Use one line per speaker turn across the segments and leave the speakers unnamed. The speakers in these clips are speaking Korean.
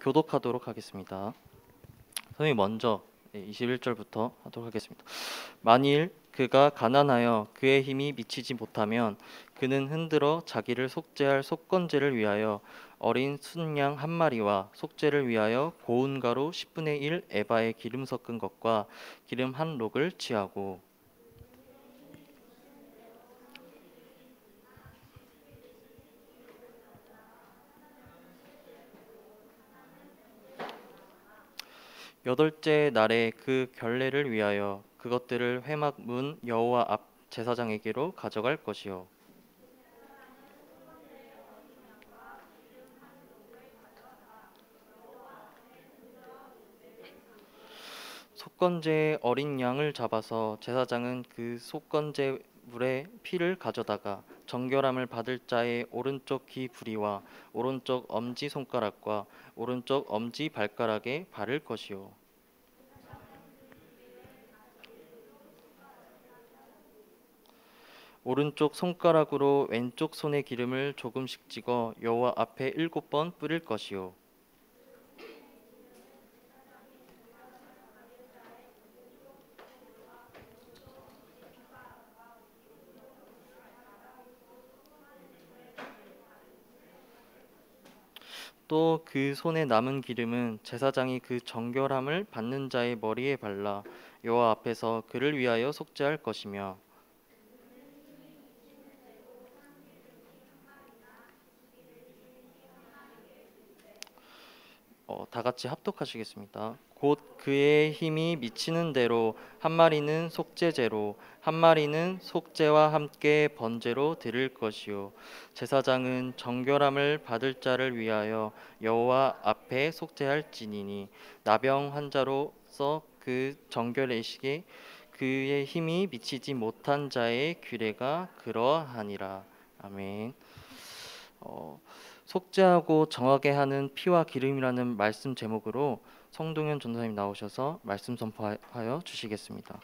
교독하도록 하겠습니다. 선생님 먼저 21절부터 하도록 하겠습니다. 만일 그가 가난하여 그의 힘이 미치지 못하면 그는 흔들어 자기를 속죄할 속건제를 위하여 어린 순양 한 마리와 속죄를 위하여 고운 가루 10분의 1 에바에 기름 섞은 것과 기름 한 록을 취하고 여덟째 날에 그 결례를 위하여 그것들을 회막 문 여호와 앞 제사장에게로 가져갈 것이요 속건제의 어린 양을 잡아서 제사장은 그 속건제 물에 피를 가져다가 정결함을 받을 자의 오른쪽 귀 부리와 오른쪽 엄지 손가락과 오른쪽 엄지 발가락에 바를 것이요 오른쪽 손가락으로 왼쪽 손에 기름을 조금씩 찍어 여호와 앞에 7번 뿌릴 것이요 또 그 손에 남은 기름은 제사장이 그 정결함을 받는 자의 머리에 발라 여호와 앞에서 그를 위하여 속죄할 것이며 다 같이 합독하시겠습니다. 곧 그의 힘이 미치는 대로 한 마리는 속죄제로 한 마리는 속죄와 함께 번제로 드릴 것이요 제사장은 정결함을 받을 자를 위하여 여호와 앞에 속죄할지니니 나병 환자로서 그 정결 예식에 그의 힘이 미치지 못한 자의 규례가 그러하니라. 아멘. 속죄하고 정하게 하는 피와 기름이라는 말씀 제목으로 성동현 전도사님 나오셔서 말씀 선포하여 주시겠습니다.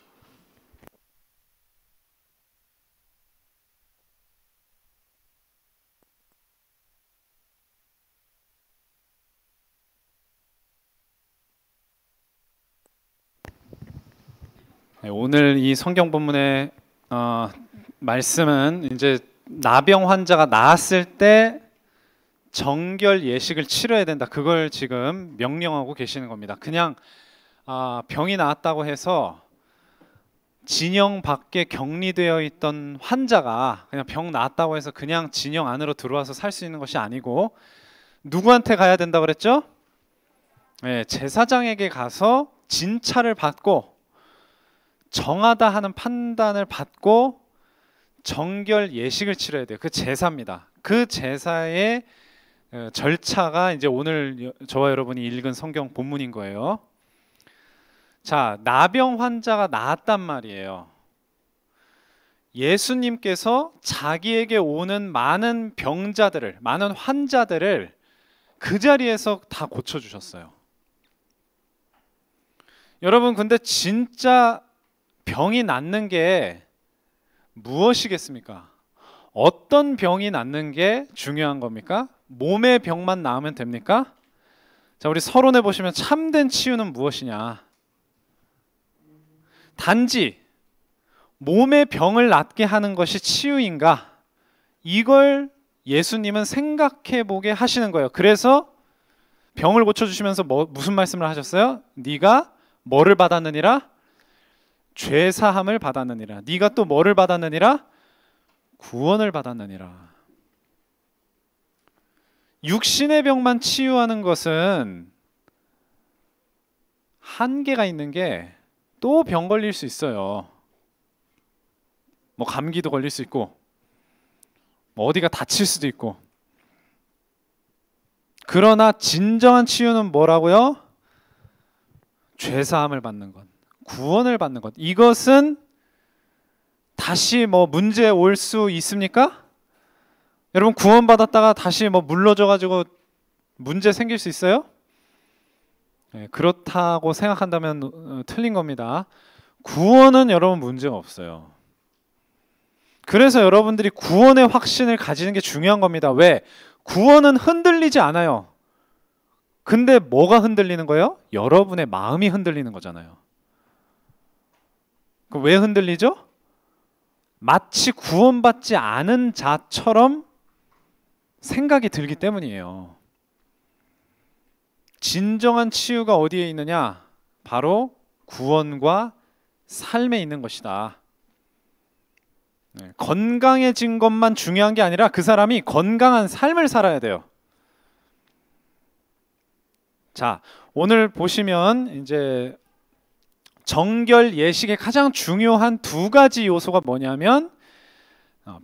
네, 오늘 이 성경 본문의 말씀은 이제 나병 환자가 나았을 때 정결 예식을 치러야 된다. 그걸 지금 명령하고 계시는 겁니다. 그냥 병이 나았다고 해서 진영 밖에 격리되어 있던 환자가 그냥 병 나았다고 해서 그냥 진영 안으로 들어와서 살 수 있는 것이 아니고 누구한테 가야 된다 그랬죠? 네, 제사장에게 가서 진찰을 받고 정하다 하는 판단을 받고 정결 예식을 치러야 돼요. 그 제사입니다. 그 제사의 절차가 이제 오늘 저와 여러분이 읽은 성경 본문인 거예요. 자, 나병 환자가 나았단 말이에요. 예수님께서 자기에게 오는 많은 병자들을, 많은 환자들을 그 자리에서 다 고쳐주셨어요. 여러분, 근데 진짜 병이 낫는 게 무엇이겠습니까? 어떤 병이 낫는 게 중요한 겁니까? 몸의 병만 나으면 됩니까? 자, 우리 서론에 보시면 참된 치유는 무엇이냐? 단지 몸의 병을 낫게 하는 것이 치유인가? 이걸 예수님은 생각해 보게 하시는 거예요. 그래서 병을 고쳐주시면서 무슨 말씀을 하셨어요? 네가 뭐를 받았느니라? 죄사함을 받았느니라. 네가 또 뭐를 받았느니라? 구원을 받았느니라. 육신의 병만 치유하는 것은 한계가 있는 게 또 병 걸릴 수 있어요. 뭐 감기도 걸릴 수 있고 뭐 어디가 다칠 수도 있고. 그러나 진정한 치유는 뭐라고요? 죄사함을 받는 것, 구원을 받는 것. 이것은 다시 뭐 문제 올 수 있습니까? 여러분 구원받았다가 다시 뭐 물러져 가지고 문제 생길 수 있어요? 네, 그렇다고 생각한다면 틀린 겁니다. 구원은 여러분 문제가 없어요. 그래서 여러분들이 구원의 확신을 가지는 게 중요한 겁니다. 왜? 구원은 흔들리지 않아요. 근데 뭐가 흔들리는 거예요? 여러분의 마음이 흔들리는 거잖아요. 그 왜 흔들리죠? 마치 구원받지 않은 자처럼 생각이 들기 때문이에요. 진정한 치유가 어디에 있느냐? 바로 구원과 삶에 있는 것이다. 건강해진 것만 중요한 게 아니라 그 사람이 건강한 삶을 살아야 돼요. 자, 오늘 보시면 이제 정결 예식의 가장 중요한 두 가지 요소가 뭐냐면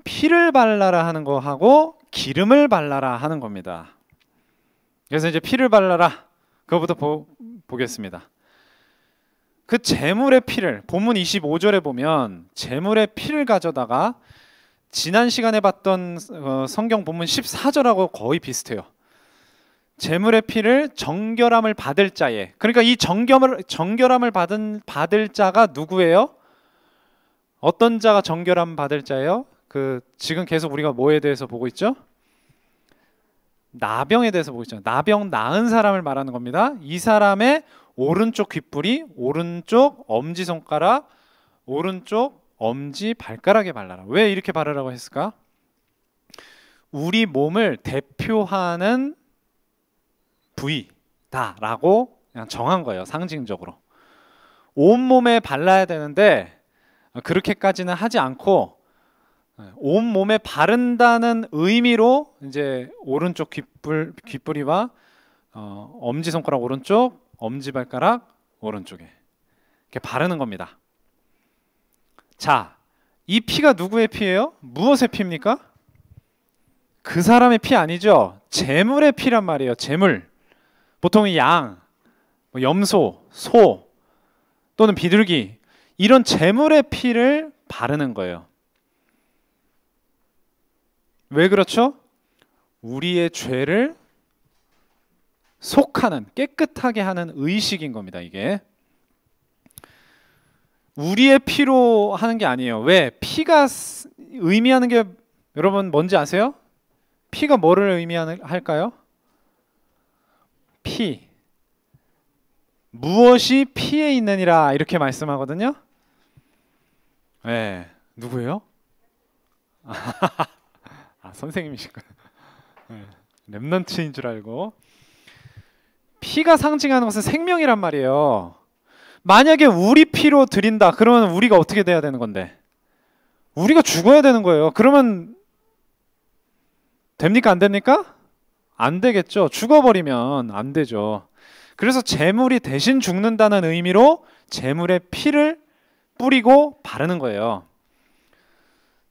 피를 발라라 하는 거하고 기름을 발라라 하는 겁니다. 그래서 이제 피를 발라라 그거부터 보겠습니다. 그 제물의 피를 본문 25절에 보면 제물의 피를 가져다가 지난 시간에 봤던 성경 본문 14절하고 거의 비슷해요. 제물의 피를 정결함을 받을 자에, 그러니까 이 정결함을 받을 자가 누구예요? 어떤 자가 정결함 받을 자예요? 지금 계속 우리가 뭐에 대해서 보고 있죠? 나병에 대해서 보고 있잖아요. 나병 나은 사람을 말하는 겁니다. 이 사람의 오른쪽 귓불이, 오른쪽 엄지손가락, 오른쪽 엄지 발가락에 발라라. 왜 이렇게 바르라고 했을까? 우리 몸을 대표하는 부위다라고 그냥 정한 거예요. 상징적으로. 온몸에 발라야 되는데 그렇게까지는 하지 않고 온몸에 바른다는 의미로 이제 오른쪽 귓불이와 엄지손가락 오른쪽, 엄지발가락 오른쪽에 이렇게 바르는 겁니다. 자, 이 피가 누구의 피예요? 무엇의 피입니까? 그 사람의 피 아니죠. 제물의 피란 말이에요. 제물. 보통 양, 염소, 소 또는 비둘기 이런 제물의 피를 바르는 거예요. 왜 그렇죠? 우리의 죄를 속하는, 깨끗하게 하는 의식인 겁니다. 이게 우리의 피로 하는 게 아니에요. 왜? 피가 의미하는 게 여러분 뭔지 아세요? 피가 뭐를 의미할까요? 피. 무엇이 피에 있느니라 이렇게 말씀하거든요. 네, 누구예요? 선생님이시구나. 네, 랩런트인 줄 알고. 피가 상징하는 것은 생명이란 말이에요. 만약에 우리 피로 드린다 그러면 우리가 어떻게 돼야 되는 건데? 우리가 죽어야 되는 거예요. 그러면 됩니까? 안 됩니까? 안 되겠죠. 죽어버리면 안 되죠. 그래서 제물이 대신 죽는다는 의미로 제물의 피를 뿌리고 바르는 거예요.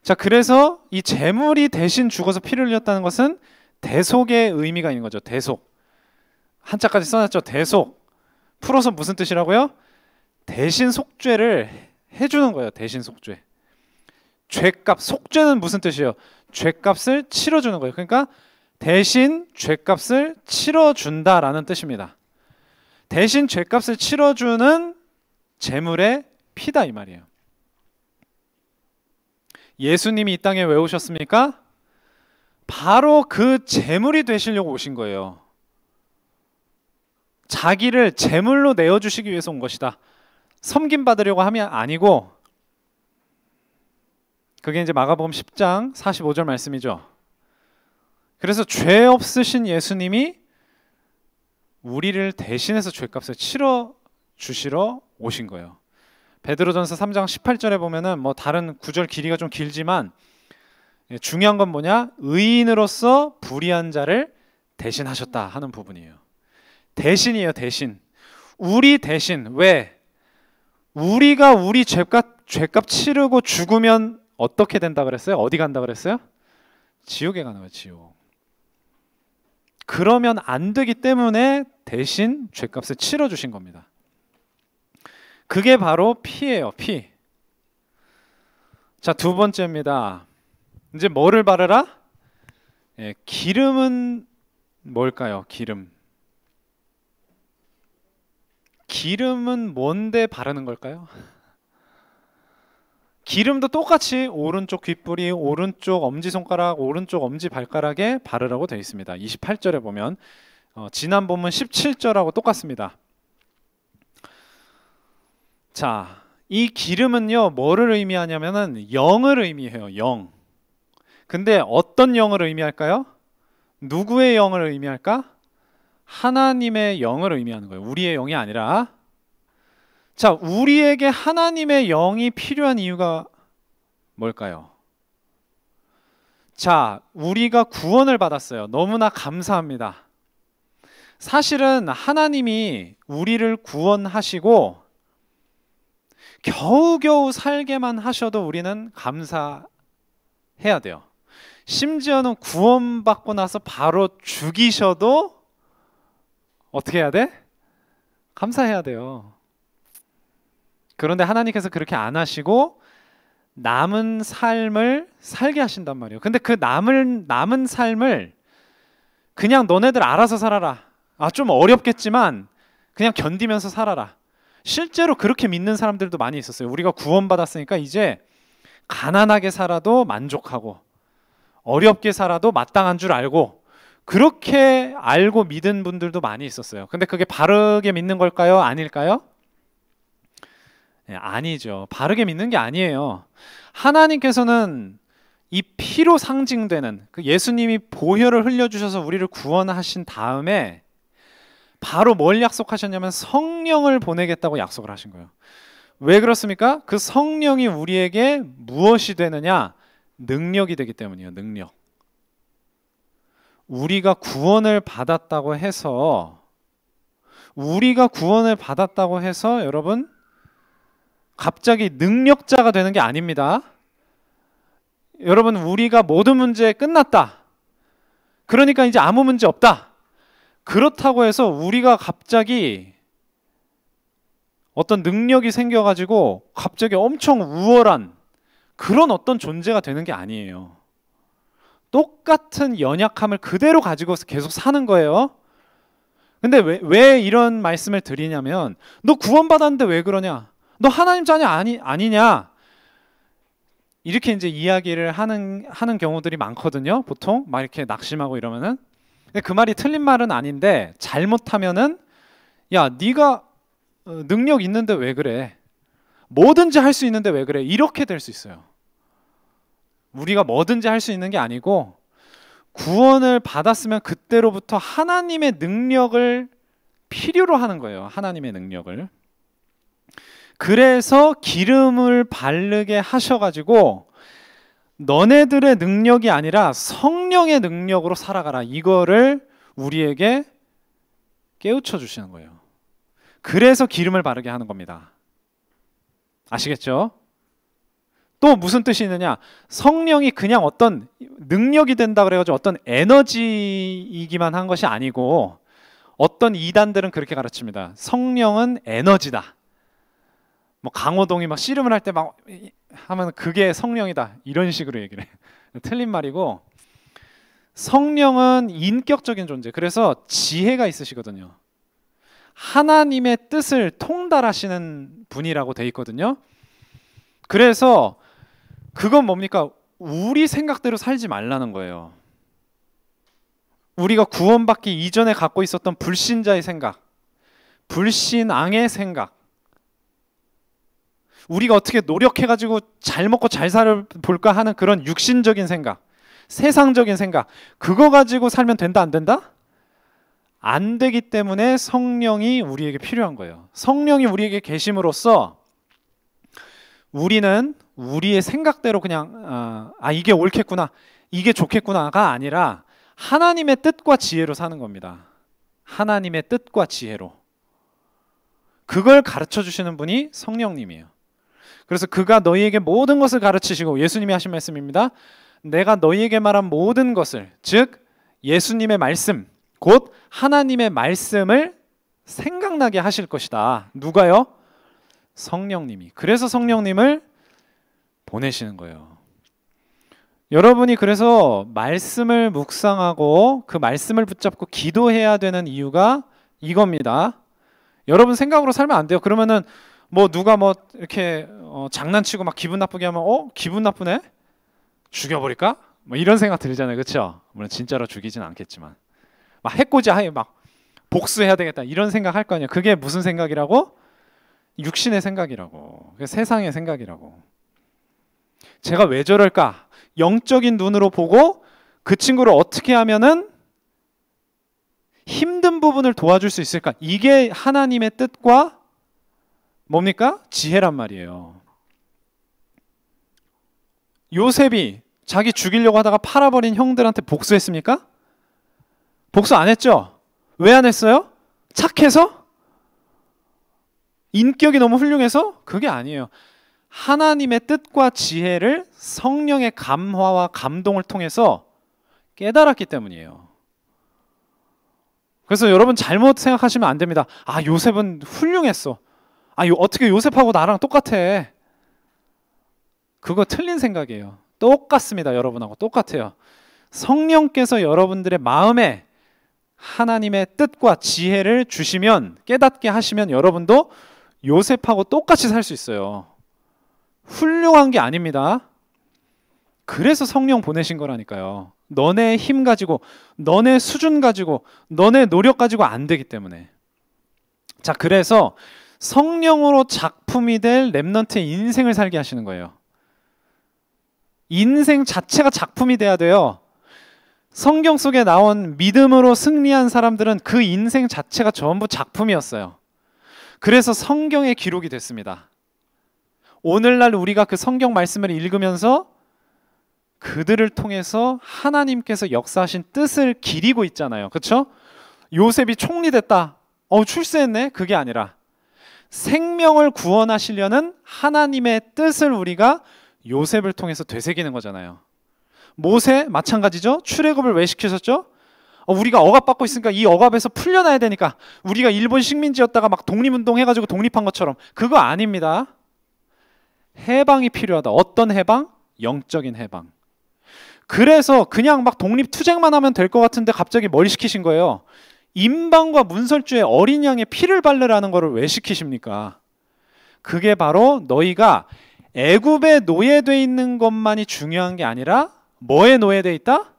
자, 그래서 이 제물이 대신 죽어서 피를 흘렸다는 것은 대속의 의미가 있는 거죠. 대속. 한자까지 써놨죠. 대속. 풀어서 무슨 뜻이라고요? 대신 속죄를 해주는 거예요. 대신 속죄. 죄값. 속죄는 무슨 뜻이에요? 죄값을 치러주는 거예요. 그러니까 대신 죄값을 치러준다라는 뜻입니다. 대신 죄값을 치러주는 제물의 피다 이 말이에요. 예수님이 이 땅에 왜 오셨습니까? 바로 그 제물이 되시려고 오신 거예요. 자기를 제물로 내어주시기 위해서 온 것이다. 섬김받으려고 하면 아니고, 그게 이제 마가복음 10장 45절 말씀이죠. 그래서 죄 없으신 예수님이 우리를 대신해서 죄값을 치러 주시러 오신 거예요. 베드로전서 3장 18절에 보면은 뭐 다른 구절 길이가 좀 길지만 중요한 건 뭐냐? 의인으로서 불의한 자를 대신하셨다 하는 부분이에요. 대신이에요, 대신. 우리 대신. 왜? 우리가 우리 죄값 치르고 죽으면 어떻게 된다 그랬어요? 어디 간다 그랬어요? 지옥에 가는 거예요, 지옥. 그러면 안 되기 때문에 대신 죄값을 치러주신 겁니다. 그게 바로 피예요, 피. 자, 두 번째입니다. 이제 뭐를 바르라? 기름은 뭘까요? 기름. 기름은 뭔데 바르는 걸까요? 기름도 똑같이 오른쪽 귓불이, 오른쪽 엄지손가락, 오른쪽 엄지발가락에 바르라고 되어 있습니다. 28절에 보면 지난 본문 17절하고 똑같습니다. 자, 이 기름은요, 뭐를 의미하냐면은 영을 의미해요. 영. 근데 어떤 영을 의미할까요? 누구의 영을 의미할까? 하나님의 영을 의미하는 거예요. 우리의 영이 아니라. 자, 우리에게 하나님의 영이 필요한 이유가 뭘까요? 자, 우리가 구원을 받았어요. 너무나 감사합니다. 사실은 하나님이 우리를 구원하시고 겨우겨우 살게만 하셔도 우리는 감사해야 돼요. 심지어는 구원받고 나서 바로 죽이셔도 어떻게 해야 돼? 감사해야 돼요. 그런데 하나님께서 그렇게 안 하시고 남은 삶을 살게 하신단 말이에요. 근데 그 남은 삶을 그냥 너네들 알아서 살아라. 좀 어렵겠지만 그냥 견디면서 살아라. 실제로 그렇게 믿는 사람들도 많이 있었어요. 우리가 구원받았으니까 이제 가난하게 살아도 만족하고 어렵게 살아도 마땅한 줄 알고 그렇게 알고 믿은 분들도 많이 있었어요. 근데 그게 바르게 믿는 걸까요? 아닐까요? 네, 아니죠. 바르게 믿는 게 아니에요. 하나님께서는 이 피로 상징되는 그 예수님이 보혈을 흘려주셔서 우리를 구원하신 다음에 바로 뭘 약속하셨냐면 성령을 보내겠다고 약속을 하신 거예요. 왜 그렇습니까? 그 성령이 우리에게 무엇이 되느냐? 능력이 되기 때문이에요. 능력. 우리가 구원을 받았다고 해서 여러분 갑자기 능력자가 되는 게 아닙니다. 여러분, 우리가 모든 문제 끝났다. 그러니까 이제 아무 문제 없다. 그렇다고 해서 우리가 갑자기 어떤 능력이 생겨가지고 갑자기 엄청 우월한 그런 어떤 존재가 되는 게 아니에요. 똑같은 연약함을 그대로 가지고 계속 사는 거예요. 근데 왜 이런 말씀을 드리냐면 너 구원받았는데 왜 그러냐? 너 하나님 자녀 아니냐? 이렇게 이제 이야기를 하는 경우들이 많거든요. 보통 막 이렇게 낙심하고 이러면은. 근데 그 말이 틀린 말은 아닌데 잘못하면은 야, 네가 능력 있는데 왜 그래? 뭐든지 할 수 있는데 왜 그래? 이렇게 될 수 있어요. 우리가 뭐든지 할 수 있는 게 아니고 구원을 받았으면 그때로부터 하나님의 능력을 필요로 하는 거예요. 하나님의 능력을. 그래서 기름을 바르게 하셔가지고 너네들의 능력이 아니라 성령의 능력으로 살아가라. 이거를 우리에게 깨우쳐 주시는 거예요. 그래서 기름을 바르게 하는 겁니다. 아시겠죠? 또 무슨 뜻이 있느냐? 성령이 그냥 어떤 능력이 된다 그래가지고 어떤 에너지이기만 한 것이 아니고 어떤 이단들은 그렇게 가르칩니다. 성령은 에너지다. 뭐 강호동이 막 씨름을 할 때 막 하면 그게 성령이다. 이런 식으로 얘기를 해요. 틀린 말이고 성령은 인격적인 존재. 그래서 지혜가 있으시거든요. 하나님의 뜻을 통달하시는 분이라고 돼 있거든요. 그래서 그건 뭡니까? 우리 생각대로 살지 말라는 거예요. 우리가 구원받기 이전에 갖고 있었던 불신자의 생각, 불신앙의 생각, 우리가 어떻게 노력해가지고 잘 먹고 잘 살아볼까 하는 그런 육신적인 생각, 세상적인 생각, 그거 가지고 살면 된다 안 된다? 안 되기 때문에 성령이 우리에게 필요한 거예요. 성령이 우리에게 계심으로써 우리는 우리의 생각대로 그냥 이게 옳겠구나, 이게 좋겠구나가 아니라 하나님의 뜻과 지혜로 사는 겁니다. 하나님의 뜻과 지혜로. 그걸 가르쳐 주시는 분이 성령님이에요. 그래서 그가 너희에게 모든 것을 가르치시고, 예수님이 하신 말씀입니다. 내가 너희에게 말한 모든 것을, 즉 예수님의 말씀, 곧 하나님의 말씀을 생각나게 하실 것이다. 누가요? 성령님이. 그래서 성령님을 보내시는 거예요. 여러분이 그래서 말씀을 묵상하고 그 말씀을 붙잡고 기도해야 되는 이유가 이겁니다. 여러분 생각으로 살면 안 돼요. 그러면은 뭐 누가 뭐 이렇게 장난치고 막 기분 나쁘게 하면 기분 나쁘네? 죽여버릴까? 뭐 이런 생각 들잖아요. 그렇죠? 물론 진짜로 죽이진 않겠지만 막 해코지 하에 막 복수해야 되겠다 이런 생각 할 거 아니에요. 그게 무슨 생각이라고? 육신의 생각이라고. 세상의 생각이라고. 제가 왜 저럴까? 영적인 눈으로 보고 그 친구를 어떻게 하면은 힘든 부분을 도와줄 수 있을까? 이게 하나님의 뜻과 뭡니까? 지혜란 말이에요. 요셉이 자기 죽이려고 하다가 팔아버린 형들한테 복수했습니까? 복수 안 했죠? 왜 안 했어요? 착해서? 인격이 너무 훌륭해서? 그게 아니에요. 하나님의 뜻과 지혜를 성령의 감화와 감동을 통해서 깨달았기 때문이에요. 그래서 여러분 잘못 생각하시면 안 됩니다. 아, 요셉은 훌륭했어. 아, 어떻게 요셉하고 나랑 똑같아? 그거 틀린 생각이에요. 똑같습니다. 여러분하고 똑같아요. 성령께서 여러분들의 마음에 하나님의 뜻과 지혜를 주시면, 깨닫게 하시면 여러분도 요셉하고 똑같이 살 수 있어요. 훌륭한 게 아닙니다. 그래서 성령 보내신 거라니까요. 너네 힘 가지고, 너네 수준 가지고, 너네 노력 가지고 안 되기 때문에. 자, 그래서 성령으로 작품이 될 렘넌트의 인생을 살게 하시는 거예요. 인생 자체가 작품이 돼야 돼요. 성경 속에 나온 믿음으로 승리한 사람들은 그 인생 자체가 전부 작품이었어요. 그래서 성경의 기록이 됐습니다. 오늘날 우리가 그 성경 말씀을 읽으면서 그들을 통해서 하나님께서 역사하신 뜻을 기리고 있잖아요. 그렇죠? 요셉이 총리 됐다. 출세했네. 그게 아니라 생명을 구원하시려는 하나님의 뜻을 우리가 요셉을 통해서 되새기는 거잖아요. 모세 마찬가지죠. 출애굽을 왜 시키셨죠? 우리가 억압받고 있으니까 이 억압에서 풀려나야 되니까. 우리가 일본 식민지였다가 막 독립운동 해가지고 독립한 것처럼. 그거 아닙니다. 해방이 필요하다. 어떤 해방? 영적인 해방. 그래서 그냥 막 독립투쟁만 하면 될 것 같은데 갑자기 뭘 시키신 거예요? 임방과 문설주에 어린 양의 피를 바르라는 거를 왜 시키십니까? 그게 바로 너희가 애굽에 노예돼 있는 것만이 중요한 게 아니라 뭐에 노예돼 있다?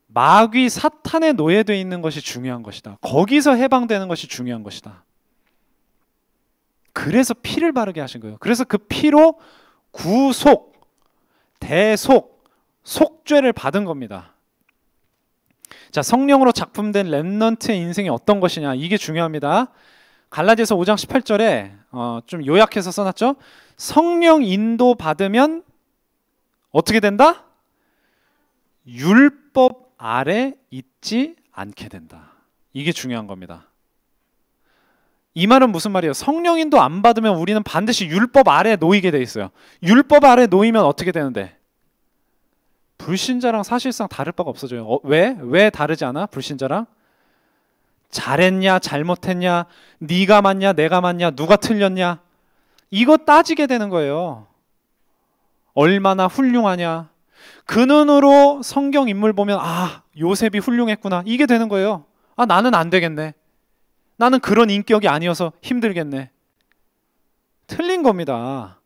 마귀 사탄에 노예돼 있는 것이 중요한 것이다. 거기서 해방되는 것이 중요한 것이다. 그래서 피를 바르게 하신 거예요. 그래서 그 피로 구속, 대속, 속죄를 받은 겁니다. 자, 성령으로 작품된 렘넌트의 인생이 어떤 것이냐, 이게 중요합니다. 갈라디아서 5장 18절에 좀 요약해서 써놨죠. 성령 인도 받으면 어떻게 된다? 율법 아래 있지 않게 된다. 이게 중요한 겁니다. 이 말은 무슨 말이에요? 성령 인도 안 받으면 우리는 반드시 율법 아래 놓이게 돼 있어요. 율법 아래 놓이면 어떻게 되는데? 불신자랑 사실상 다를 바가 없어져요. 왜? 왜 다르지 않아? 불신자랑? 잘했냐 잘못했냐, 네가 맞냐 내가 맞냐, 누가 틀렸냐, 이거 따지게 되는 거예요. 얼마나 훌륭하냐. 그 눈으로 성경 인물 보면 요셉이 훌륭했구나, 이게 되는 거예요. 나는 안 되겠네. 나는 그런 인격이 아니어서 힘들겠네. 틀린 겁니다.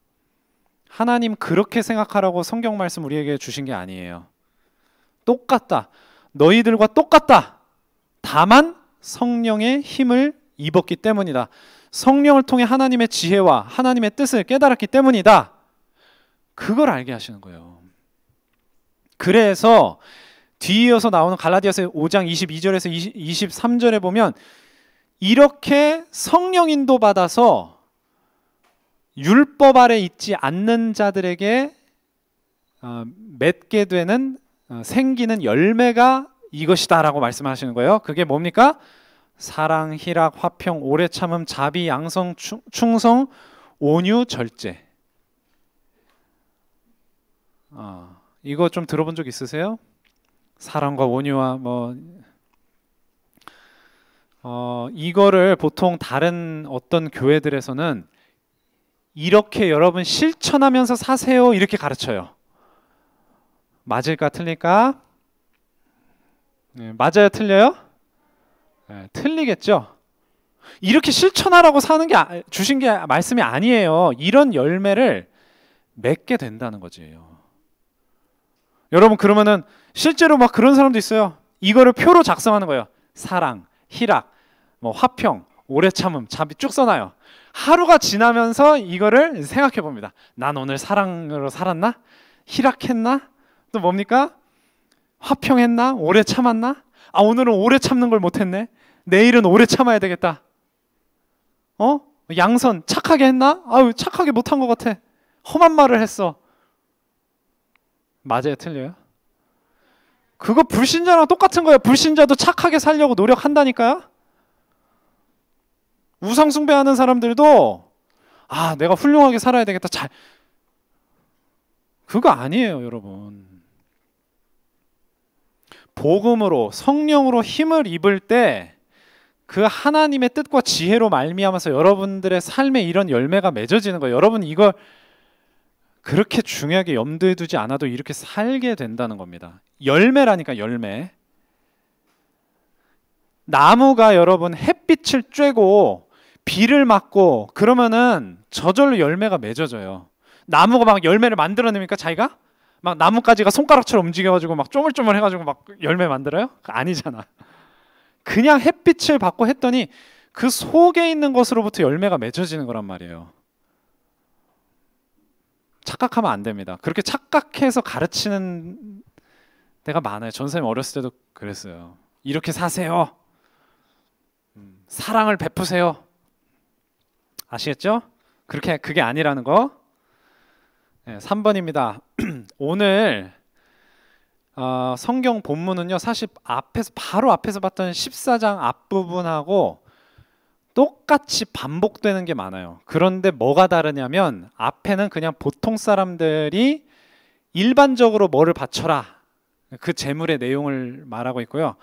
하나님 그렇게 생각하라고 성경 말씀 우리에게 주신 게 아니에요. 똑같다. 너희들과 똑같다. 다만 성령의 힘을 입었기 때문이다. 성령을 통해 하나님의 지혜와 하나님의 뜻을 깨달았기 때문이다. 그걸 알게 하시는 거예요. 그래서 뒤이어서 나오는 갈라디아서 5장 22절에서 23절에 보면 이렇게 성령 인도 받아서 율법 아래 있지 않는 자들에게 맺게 되는 생기는 열매가 이것이다라고 말씀하시는 거예요. 그게 뭡니까? 사랑, 희락, 화평, 오래 참음, 자비, 양성, 충성, 온유, 절제. 이거 좀 들어본 적 있으세요? 사랑과 온유와 이거를 보통 다른 어떤 교회들에서는 이렇게 여러분 실천하면서 사세요 이렇게 가르쳐요. 맞을까 틀릴까? 네, 맞아요 틀려요? 네, 틀리겠죠. 이렇게 실천하라고 사는 게 주신 게 말씀이 아니에요. 이런 열매를 맺게 된다는 거지요. 여러분 그러면은 실제로 막 그런 사람도 있어요. 이거를 표로 작성하는 거예요. 사랑, 희락, 뭐 화평, 오래 참음, 자비 쭉 써놔요. 하루가 지나면서 이거를 생각해 봅니다. 난 오늘 사랑으로 살았나? 희락했나? 또 뭡니까? 화평했나? 오래 참았나? 아, 오늘은 오래 참는 걸 못했네. 내일은 오래 참아야 되겠다. 양선 착하게 했나? 아유, 착하게 못한 것 같아. 험한 말을 했어. 맞아요, 틀려요? 그거 불신자랑 똑같은 거예요. 불신자도 착하게 살려고 노력한다니까요. 우상 숭배하는 사람들도 아, 내가 훌륭하게 살아야 되겠다. 그거 아니에요, 여러분. 복음으로 성령으로 힘을 입을 때 그 하나님의 뜻과 지혜로 말미암아서 여러분들의 삶에 이런 열매가 맺어지는 거예요. 여러분 이걸 그렇게 중요하게 염두에 두지 않아도 이렇게 살게 된다는 겁니다. 열매라니까, 열매. 나무가 여러분 햇빛을 쬐고 비를 맞고 그러면은 저절로 열매가 맺어져요. 나무가 막 열매를 만들어냅니까 자기가? 막 나뭇가지가 손가락처럼 움직여가지고 막 쪼물쪼물 해가지고 막 열매 만들어요? 아니잖아. 그냥 햇빛을 받고 했더니 그 속에 있는 것으로부터 열매가 맺어지는 거란 말이에요. 착각하면 안 됩니다. 그렇게 착각해서 가르치는 데가 많아요. 전 선생님 어렸을 때도 그랬어요. 이렇게 사세요. 사랑을 베푸세요. 아시겠죠? 그게 아니라는 거. 네, 3번입니다. 오늘 성경 본문은요, 사실 바로 앞에서 봤던 14장 앞부분하고 똑같이 반복되는 게 많아요. 그런데 뭐가 다르냐면 앞에는 그냥 보통 사람들이 일반적으로 뭐를 바쳐라, 그 제물의 내용을 말하고 있고요.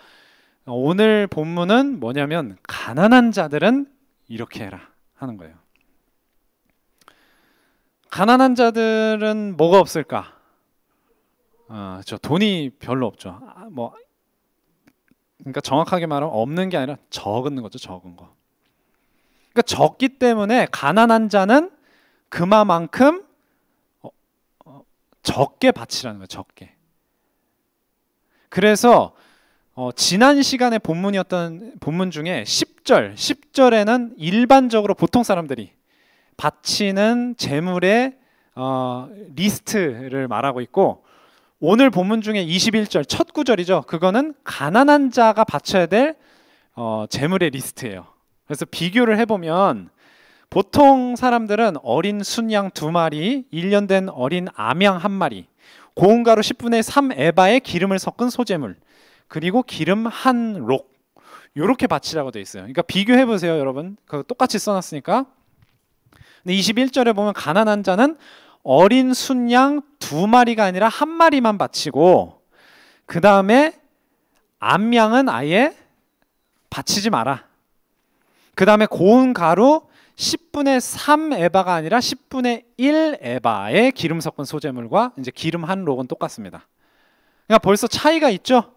오늘 본문은 뭐냐면 가난한 자들은 이렇게 해라 하는 거예요. 가난한 자들은 뭐가 없을까? 저 돈이 별로 없죠. 그러니까 정확하게 말하면 없는 게 아니라 적은 거죠, 적은 거. 그러니까 적기 때문에 가난한 자는 그만큼 적게 바치라는 거예요, 적게. 그래서 지난 시간에 본문 중에 10절에는 일반적으로 보통 사람들이 바치는 제물의 리스트를 말하고 있고, 오늘 본문 중에 21절 첫 구절이죠. 그거는 가난한 자가 바쳐야 될 제물의 리스트예요. 그래서 비교를 해보면 보통 사람들은 어린 순양 2마리, 1년 된 어린 암양 1마리, 고운 가루 10분의 3 에바에 기름을 섞은 소제물, 그리고 기름 1록, 이렇게 바치라고 되어 있어요. 그러니까 비교해 보세요, 여러분. 그거 똑같이 써놨으니까. 근데 21절에 보면 가난한 자는 어린 순양 2마리가 아니라 1마리만 바치고, 그 다음에 암양은 아예 바치지 마라. 그 다음에 고운 가루 10분의 3 에바가 아니라 10분의 1 에바의 기름 섞은 소재물과 이제 기름 1록은 똑같습니다. 그러니까 벌써 차이가 있죠.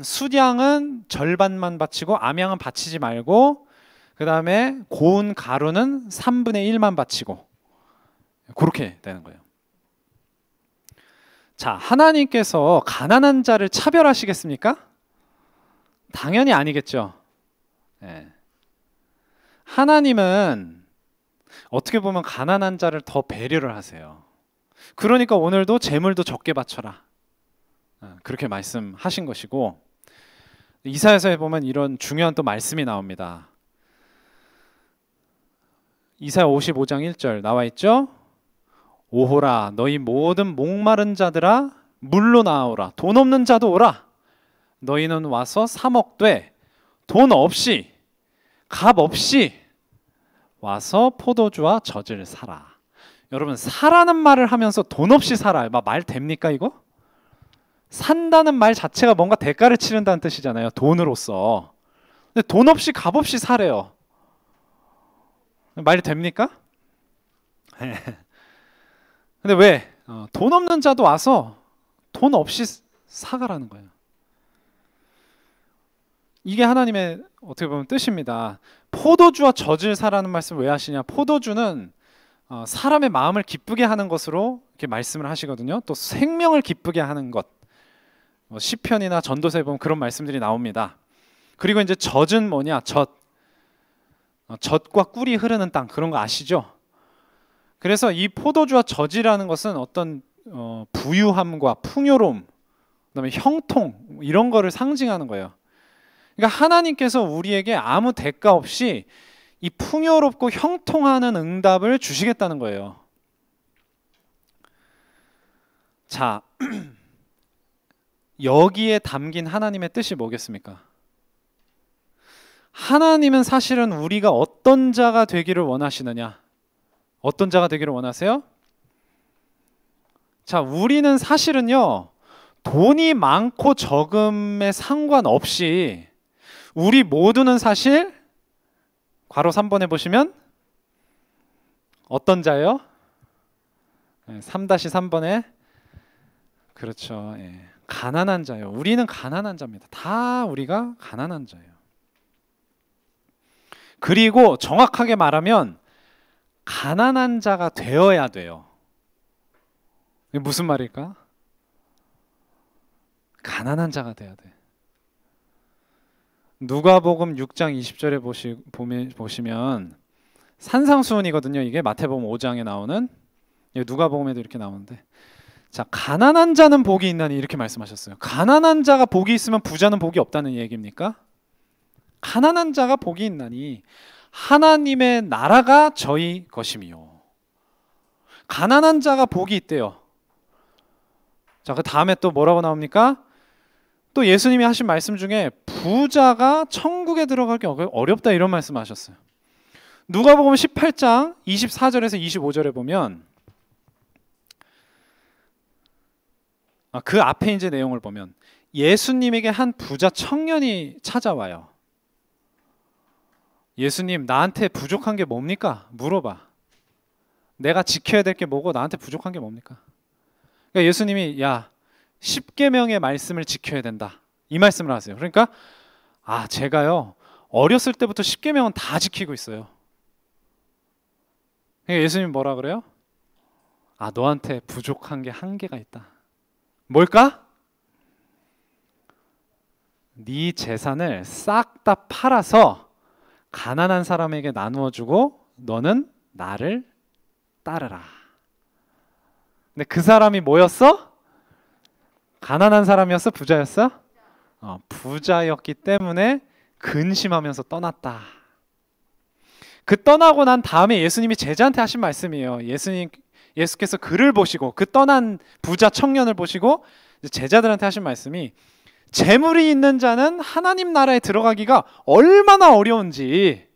수량은 절반만 바치고 암양은 바치지 말고, 그 다음에 고운 가루는 3분의 1만 바치고, 그렇게 되는 거예요. 자, 하나님께서 가난한 자를 차별하시겠습니까? 당연히 아니겠죠. 네. 하나님은 어떻게 보면 가난한 자를 더 배려를 하세요. 그러니까 오늘도 재물도 적게 바쳐라, 그렇게 말씀하신 것이고, 이사야서에 보면 이런 중요한 또 말씀이 나옵니다. 이사야 55장 1절 나와 있죠. 오호라 너희 모든 목마른 자들아 물로 나오라, 돈 없는 자도 오라. 너희는 와서 사 먹되 돈 없이 값 없이 와서 포도주와 젖을 사라. 여러분, 사라는 말을 하면서 돈 없이 살아요. 말 됩니까 이거? 산다는 말 자체가 뭔가 대가를 치른다는 뜻이잖아요, 돈으로서. 근데 돈 없이 값 없이 사래요. 말이 됩니까? 근데 왜? 돈 없는 자도 와서 돈 없이 사가라는 거예요. 이게 하나님의 어떻게 보면 뜻입니다. 포도주와 젖을 사라는 말씀 왜 하시냐? 포도주는 사람의 마음을 기쁘게 하는 것으로 이렇게 말씀을 하시거든요. 또 생명을 기쁘게 하는 것. 시편이나 전도서에 보면 그런 말씀들이 나옵니다. 그리고 이제 젖은 뭐냐? 젖과 꿀이 흐르는 땅, 그런 거 아시죠? 그래서 이 포도주와 젖이라는 것은 어떤 부유함과 풍요로움, 그다음에 형통, 이런 거를 상징하는 거예요. 그러니까 하나님께서 우리에게 아무 대가 없이 이 풍요롭고 형통하는 응답을 주시겠다는 거예요. 자, 여기에 담긴 하나님의 뜻이 뭐겠습니까? 하나님은 사실은 우리가 어떤 자가 되기를 원하시느냐? 어떤 자가 되기를 원하세요? 자, 우리는 사실은요, 돈이 많고 적음에 상관없이 우리 모두는 사실 괄호 3번에 보시면 어떤 자예요? 3-3번에 그렇죠. 예. 가난한 자예요. 우리는 가난한 자입니다. 다 우리가 가난한 자예요. 그리고 정확하게 말하면 가난한 자가 되어야 돼요. 이게 무슨 말일까? 가난한 자가 돼야 돼. 누가복음 6장 20절에 보시면 산상수훈이거든요. 이게 마태복음 5장에 나오는, 누가복음에도 이렇게 나오는데, 자, 가난한 자는 복이 있나니 이렇게 말씀하셨어요. 가난한 자가 복이 있으면 부자는 복이 없다는 얘기입니까? 가난한 자가 복이 있나니 하나님의 나라가 저희 것이미요. 가난한 자가 복이 있대요. 자, 그 다음에 또 뭐라고 나옵니까? 또 예수님이 하신 말씀 중에 부자가 천국에 들어가기 어렵다, 이런 말씀하셨어요. 누가복음 18장 24절에서 25절에 보면, 그 앞에 이제 내용을 보면 예수님에게 한 부자 청년이 찾아와요. 예수님, 나한테 부족한 게 뭡니까? 물어봐. 내가 지켜야 될 게 뭐고 나한테 부족한 게 뭡니까? 그러니까 예수님이, 야, 10계명의 말씀을 지켜야 된다, 이 말씀을 하세요. 그러니까 제가요, 어렸을 때부터 10계명은 다 지키고 있어요. 그러니까 예수님 뭐라 그래요? 너한테 부족한 게 한 개가 있다. 뭘까? 네 재산을 싹 다 팔아서 가난한 사람에게 나누어 주고 너는 나를 따르라. 근데 그 사람이 뭐였어? 가난한 사람이었어? 부자였어? 부자였기 때문에 근심하면서 떠났다. 그 떠나고 난 다음에 예수님이 제자한테 하신 말씀이에요. 예수께서 그를 보시고, 그 떠난 부자 청년을 보시고 제자들한테 하신 말씀이, 재물이 있는 자는 하나님 나라에 들어가기가 얼마나 어려운지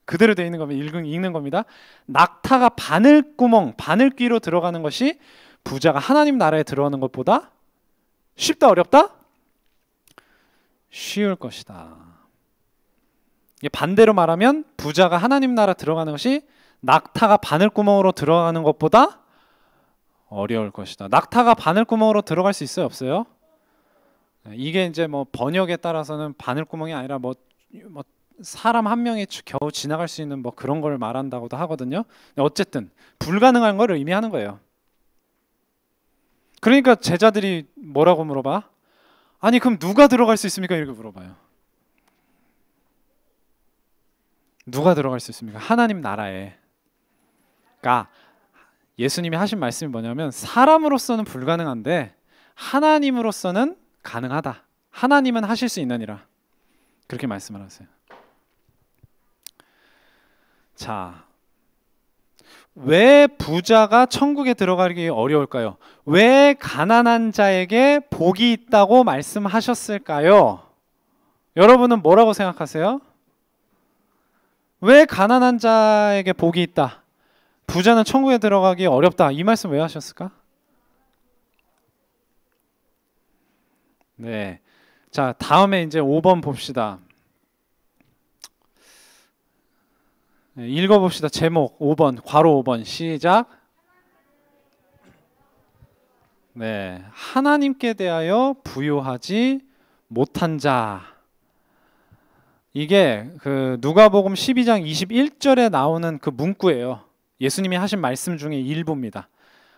그대로 되어 있는 겁니다. 읽는 겁니다. 낙타가 바늘귀로 들어가는 것이 부자가 하나님 나라에 들어가는 것보다 쉽다, 어렵다? 쉬울 것이다. 반대로 말하면 부자가 하나님 나라 들어가는 것이 낙타가 바늘구멍으로 들어가는 것보다 어려울 것이다. 낙타가 바늘구멍으로 들어갈 수 있어요, 없어요? 이게 이제 뭐 번역에 따라서는 바늘구멍이 아니라 뭐 사람 한 명이 겨우 지나갈 수 있는 뭐 그런 걸 말한다고도 하거든요. 어쨌든 불가능한 걸 의미하는 거예요. 그러니까 제자들이 뭐라고 물어봐? 아니, 그럼 누가 들어갈 수 있습니까? 이렇게 물어봐요. 누가 들어갈 수 있습니까? 하나님 나라에. 그러니까 예수님이 하신 말씀이 뭐냐면, 사람으로서는 불가능한데 하나님으로서는 가능하다. 하나님은 하실 수 있느니라. 그렇게 말씀을 하세요. 자, 왜 부자가 천국에 들어가기 어려울까요? 왜 가난한 자에게 복이 있다고 말씀하셨을까요? 여러분은 뭐라고 생각하세요? 왜 가난한 자에게 복이 있다, 부자는 천국에 들어가기 어렵다, 이 말씀 왜 하셨을까? 네, 자, 다음에 이제 5번 봅시다. 네, 읽어봅시다. 제목 5번, 괄호 5번 시작. 네, 하나님께 대하여 부요하지 못한 자. 이게 그 누가복음 12장 21절에 나오는 그 문구예요. 예수님이 하신 말씀 중에 일부입니다.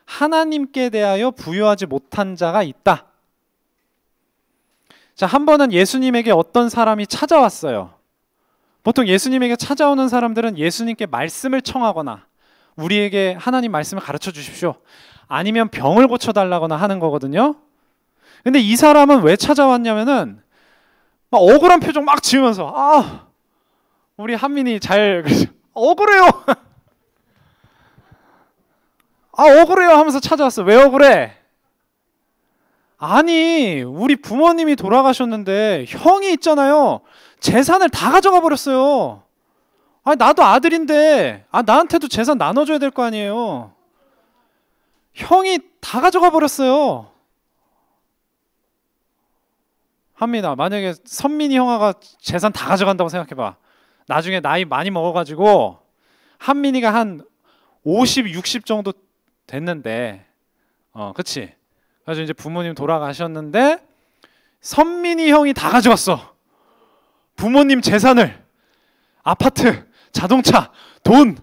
하나님께 대하여 부요하지 못한 자가 있다. 자, 한 번은 예수님에게 어떤 사람이 찾아왔어요. 보통 예수님에게 찾아오는 사람들은 예수님께 말씀을 청하거나 우리에게 하나님 말씀을 가르쳐 주십시오, 아니면 병을 고쳐달라거나 하는 거거든요. 근데 이 사람은 왜 찾아왔냐면은 막 억울한 표정 막 지으면서, 아, 우리 한민이 잘 억울해요. 아, 억울해요 하면서 찾아왔어. 왜 억울해? 아니, 우리 부모님이 돌아가셨는데 형이 있잖아요, 재산을 다 가져가 버렸어요. 아니, 나도 아들인데 나한테도 재산 나눠줘야 될 거 아니에요. 형이 다 가져가 버렸어요. 한민아, 만약에 선민이 형아가 재산 다 가져간다고 생각해봐. 나중에 나이 많이 먹어가지고 한민이가 한 50, 60 정도 됐는데, 그치? 그래서 이제 부모님 돌아가셨는데 선민이 형이 다 가져갔어. 부모님 재산을, 아파트, 자동차, 돈.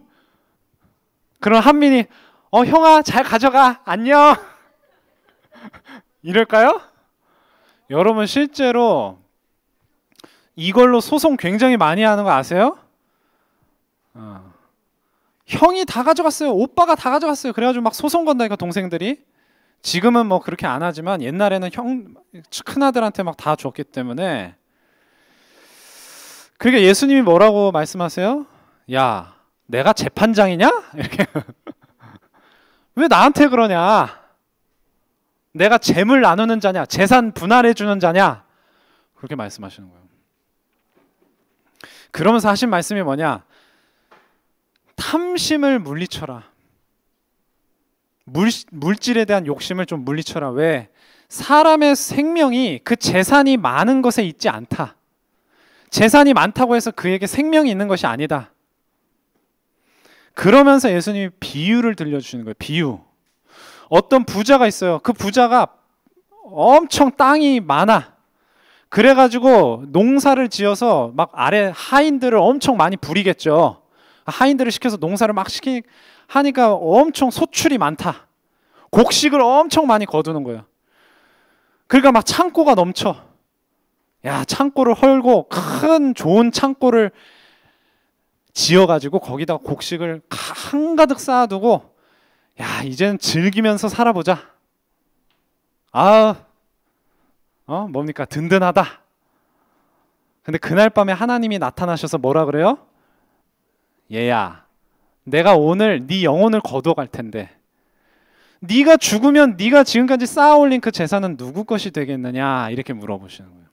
그럼 한민이, 형아 잘 가져가, 안녕. 이럴까요? 여러분, 실제로 이걸로 소송 굉장히 많이 하는 거 아세요? 형이 다 가져갔어요, 오빠가 다 가져갔어요. 그래가지고 막 소송 건다니까, 동생들이. 지금은 뭐 그렇게 안 하지만 옛날에는 큰아들한테 막 다 줬기 때문에. 그러니까 예수님이 뭐라고 말씀하세요? 야, 내가 재판장이냐? 이렇게. 왜 나한테 그러냐? 내가 재물 나누는 자냐? 재산 분할해 주는 자냐? 그렇게 말씀하시는 거예요. 그러면서 하신 말씀이 뭐냐? 탐심을 물리쳐라. 물질에 대한 욕심을 좀 물리쳐라. 왜? 사람의 생명이 그 재산이 많은 것에 있지 않다. 재산이 많다고 해서 그에게 생명이 있는 것이 아니다. 그러면서 예수님이 비유를 들려주시는 거예요. 비유. 어떤 부자가 있어요. 그 부자가 엄청 땅이 많아. 그래가지고 농사를 지어서 막 아래 하인들을 엄청 많이 부리겠죠. 하인들을 시켜서 농사를 막 하니까 엄청 소출이 많다. 곡식을 엄청 많이 거두는 거예요. 그러니까 막 창고가 넘쳐. 야, 창고를 헐고 큰 좋은 창고를 지어가지고 거기다가 곡식을 한가득 쌓아두고, 야, 이제는 즐기면서 살아보자. 뭡니까? 든든하다. 근데 그날 밤에 하나님이 나타나셔서 뭐라 그래요? 얘야, 내가 오늘 네 영혼을 거둬갈 텐데 네가 죽으면 네가 지금까지 쌓아올린 그 재산은 누구 것이 되겠느냐? 이렇게 물어보시는 거예요.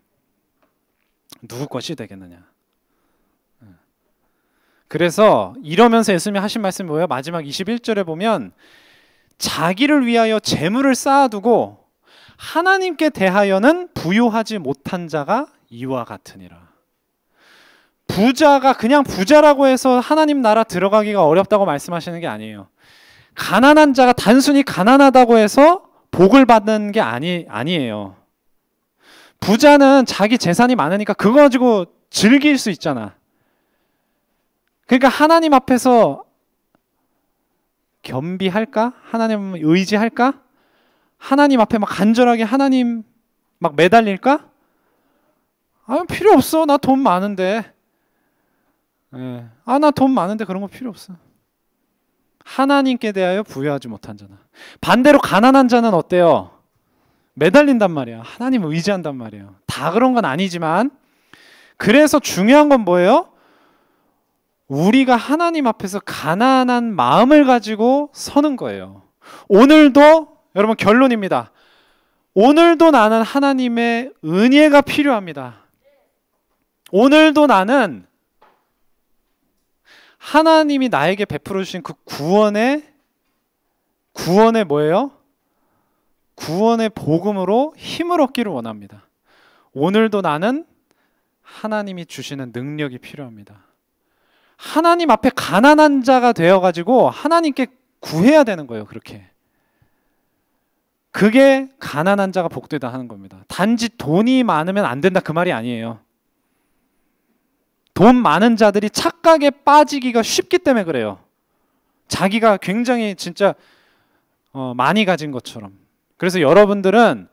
누구 것이 되겠느냐? 그래서 이러면서 예수님이 하신 말씀이 뭐예요? 마지막 21절에 보면 자기를 위하여 재물을 쌓아두고 하나님께 대하여는 부요하지 못한 자가 이와 같으니라. 부자가 그냥 부자라고 해서 하나님 나라 들어가기가 어렵다고 말씀하시는 게 아니에요. 가난한 자가 단순히 가난하다고 해서 복을 받는 게 아니에요. 부자는 자기 재산이 많으니까 그거 가지고 즐길 수 있잖아. 그러니까 하나님 앞에서 겸비할까? 하나님 의지할까? 하나님 앞에 막 간절하게 하나님 막 매달릴까? 필요 없어. 나 돈 많은데. 나 돈 많은데 그런 거 필요 없어. 하나님께 대하여 부여하지 못한 자나. 반대로 가난한 자는 어때요? 매달린단 말이야. 하나님 의지한단 말이에요. 다 그런 건 아니지만, 그래서 중요한 건 뭐예요? 우리가 하나님 앞에서 가난한 마음을 가지고 서는 거예요. 오늘도 여러분, 결론입니다. 오늘도 나는 하나님의 은혜가 필요합니다. 오늘도 나는 하나님이 나에게 베풀어 주신 그 구원의 뭐예요? 구원의 복음으로 힘을 얻기를 원합니다. 오늘도 나는 하나님이 주시는 능력이 필요합니다. 하나님 앞에 가난한 자가 되어가지고 하나님께 구해야 되는 거예요. 그게 가난한 자가 복되다 하는 겁니다. 단지 돈이 많으면 안 된다 그 말이 아니에요. 돈 많은 자들이 착각에 빠지기가 쉽기 때문에 그래요. 자기가 굉장히 진짜 많이 가진 것처럼. 그래서 여러분들은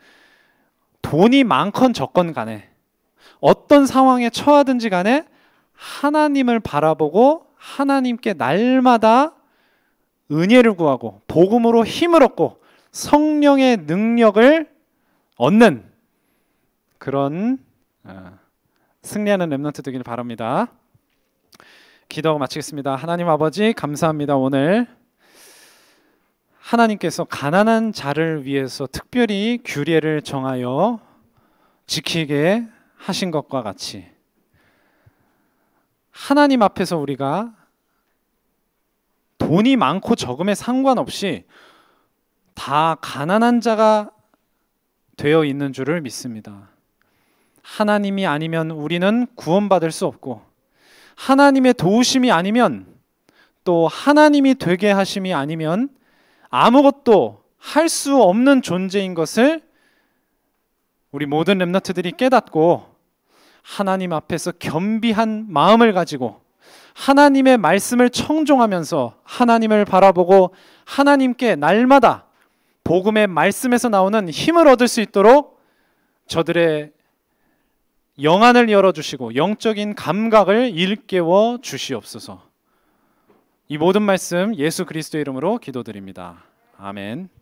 돈이 많건 적건 간에 어떤 상황에 처하든지 간에 하나님을 바라보고 하나님께 날마다 은혜를 구하고 복음으로 힘을 얻고 성령의 능력을 얻는 그런 승리하는 렘넌트 되길 바랍니다. 기도하고 마치겠습니다. 하나님 아버지 감사합니다. 오늘 하나님께서 가난한 자를 위해서 특별히 규례를 정하여 지키게 하신 것과 같이 하나님 앞에서 우리가 돈이 많고 적음에 상관없이 다 가난한 자가 되어 있는 줄을 믿습니다. 하나님이 아니면 우리는 구원받을 수 없고 하나님의 도우심이 아니면 또 하나님이 되게 하심이 아니면 아무것도 할 수 없는 존재인 것을 우리 모든 렘넌트들이 깨닫고 하나님 앞에서 겸비한 마음을 가지고 하나님의 말씀을 청종하면서 하나님을 바라보고 하나님께 날마다 복음의 말씀에서 나오는 힘을 얻을 수 있도록 저들의 영안을 열어주시고 영적인 감각을 일깨워 주시옵소서. 이 모든 말씀 예수 그리스도의 이름으로 기도드립니다. 아멘.